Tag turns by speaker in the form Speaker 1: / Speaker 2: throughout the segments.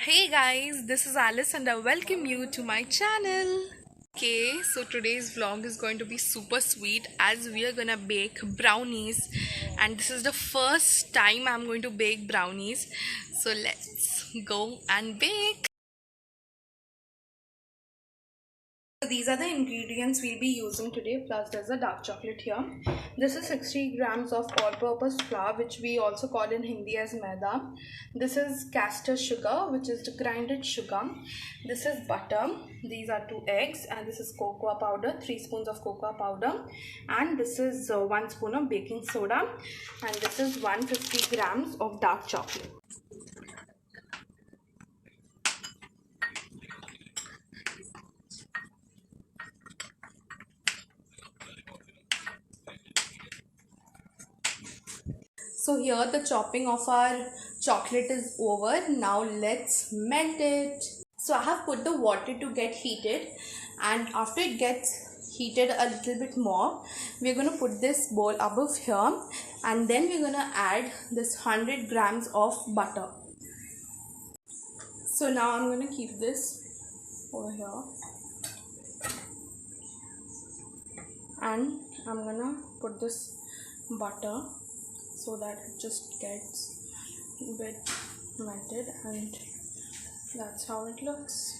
Speaker 1: Hey guys, this is Alice and I welcome you to my channel. Okay, so today's vlog is going to be super sweet as we are gonna bake brownies, and this is the first time I'm going to bake brownies. So let's go and bake. So these are the ingredients we'll be using today, plus there's a dark chocolate here. This is 60 grams of all-purpose flour, which we also call in Hindi as maida. This is castor sugar, which is the grinded sugar. This is butter. These are 2 eggs, and this is cocoa powder, 3 spoons of cocoa powder, and this is 1 spoon of baking soda, and this is 150 grams of dark chocolate. So here the chopping of our chocolate is over. Now let's melt it. So I have put the water to get heated, and after it gets heated a little bit more, we're going to put this bowl above here, and then we're going to add this 100 grams of butter. So now I'm going to keep this over here, and I'm going to put this butter so that it just gets a bit melted, and that's how it looks.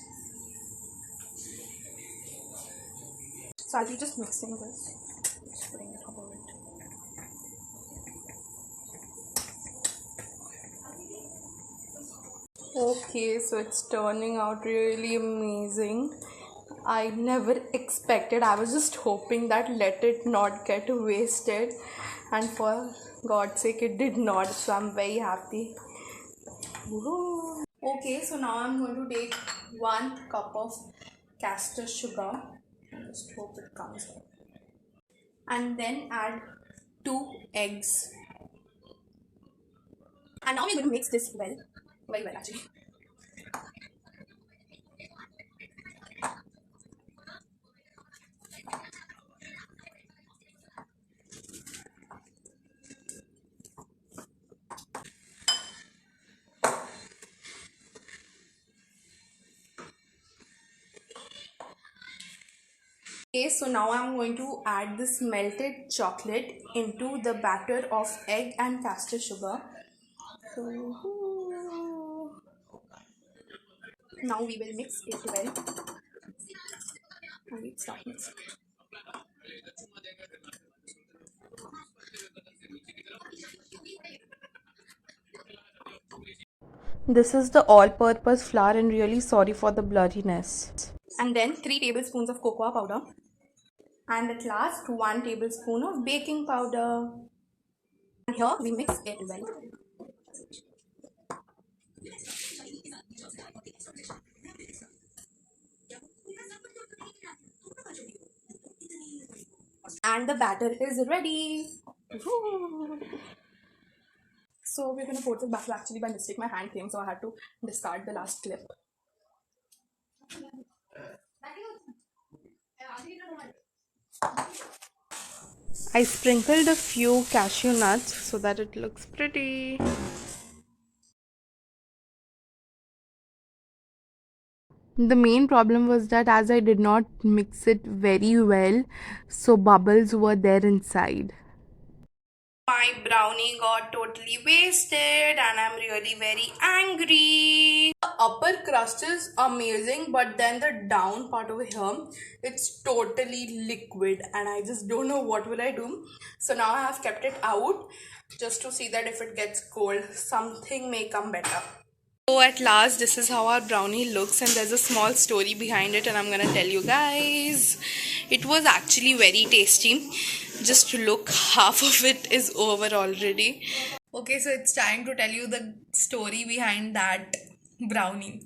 Speaker 1: So I'll be just mixing this, just putting it above it. Okay, so it's turning out really amazing. I never expected. I was just hoping that let it not get wasted, and for God's sake it did not, so I'm very happy. Woohoo. Okay, so now I'm going to take 1 cup of castor sugar. Just hope it comes out. And then add 2 eggs. And now we're going to mix this very well actually. Okay, so now I'm going to add this melted chocolate into the batter of egg and castor sugar. So now we will mix it well. And we'll start mixing. This is the all-purpose flour, and really sorry for the blurriness. And then 3 tablespoons of cocoa powder. And at last 1 tablespoon of baking powder. And here we mix it well. And the batter is ready. Woo. So we're gonna put it back. Actually, by mistake my hand came, so I had to discard the last clip. I sprinkled a few cashew nuts so that it looks pretty. The main problem was that as I did not mix it very well, so bubbles were there inside. My brownie got totally wasted and I'm really very angry. The upper crust is amazing, but then the down part over here, it's totally liquid and I just don't know what will I do. So now I have kept it out just to see that if it gets cold, something may come better. So at last, this is how our brownie looks, and there's a small story behind it and I'm gonna tell you guys. It was actually very tasty. Just look, half of it is over already. Okay, so it's time to tell you the story behind that brownie.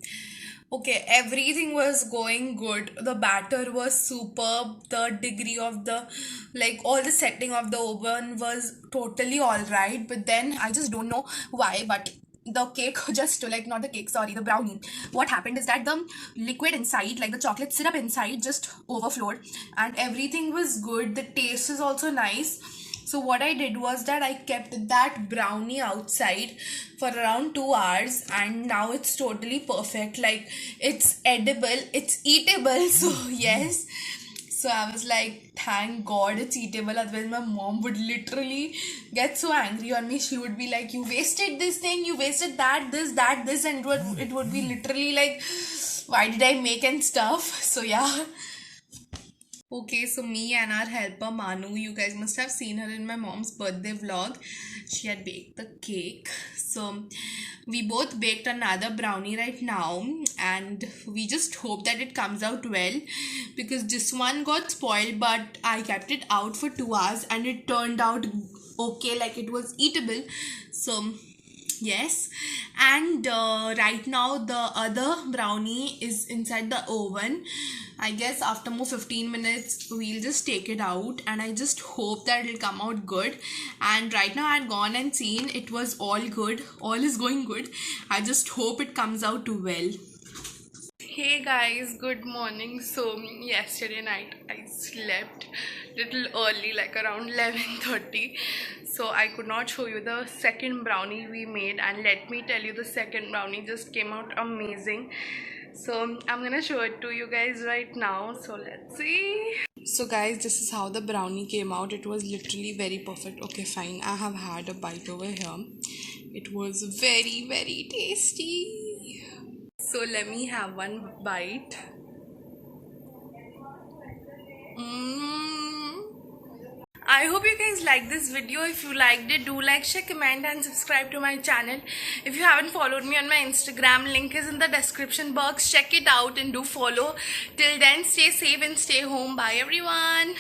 Speaker 1: Okay, everything was going good. The batter was superb. The degree of the, like, all the setting of the oven was totally alright. But then I just don't know why, but the cake just, like, not the cake, sorry, the brownie, what happened is that the liquid inside, like the chocolate syrup inside, just overflowed, and everything was good. The taste is also nice. So what I did was that I kept that brownie outside for around 2 hours, and now it's totally perfect. Like, it's edible, it's eatable. So yes. So I was like, thank God it's eatable. Otherwise, my mom would literally get so angry on me. She would be like, you wasted this thing, you wasted that, this, and it would be literally like, why did I make and stuff? So yeah. Okay, so me and our helper Manu, you guys must have seen her in my mom's birthday vlog. She had baked the cake. So we both baked another brownie right now, and we just hope that it comes out well, because this one got spoiled, but I kept it out for 2 hours and it turned out okay, like it was eatable. So yes. And right now the other brownie is inside the oven. I guess after more 15 minutes we'll just take it out, and I just hope that it'll come out good. And right now I had gone and seen, it was all good, all is going good. I just hope it comes out well. Hey guys, good morning. So yesterday night I slept little early, like around 11:30, so I could not show you the second brownie we made, and let me tell you, the second brownie just came out amazing. So I'm gonna show it to you guys right now, so let's see. So guys, this is how the brownie came out. It was literally very perfect. Okay, fine, I have had a bite over here. It was very, very tasty. So let me have one bite. I hope you guys like this video. If you liked it, do like, share, comment and subscribe to my channel. If you haven't followed me on my Instagram, link is in the description box. Check it out and do follow. Till then, stay safe and stay home. Bye everyone.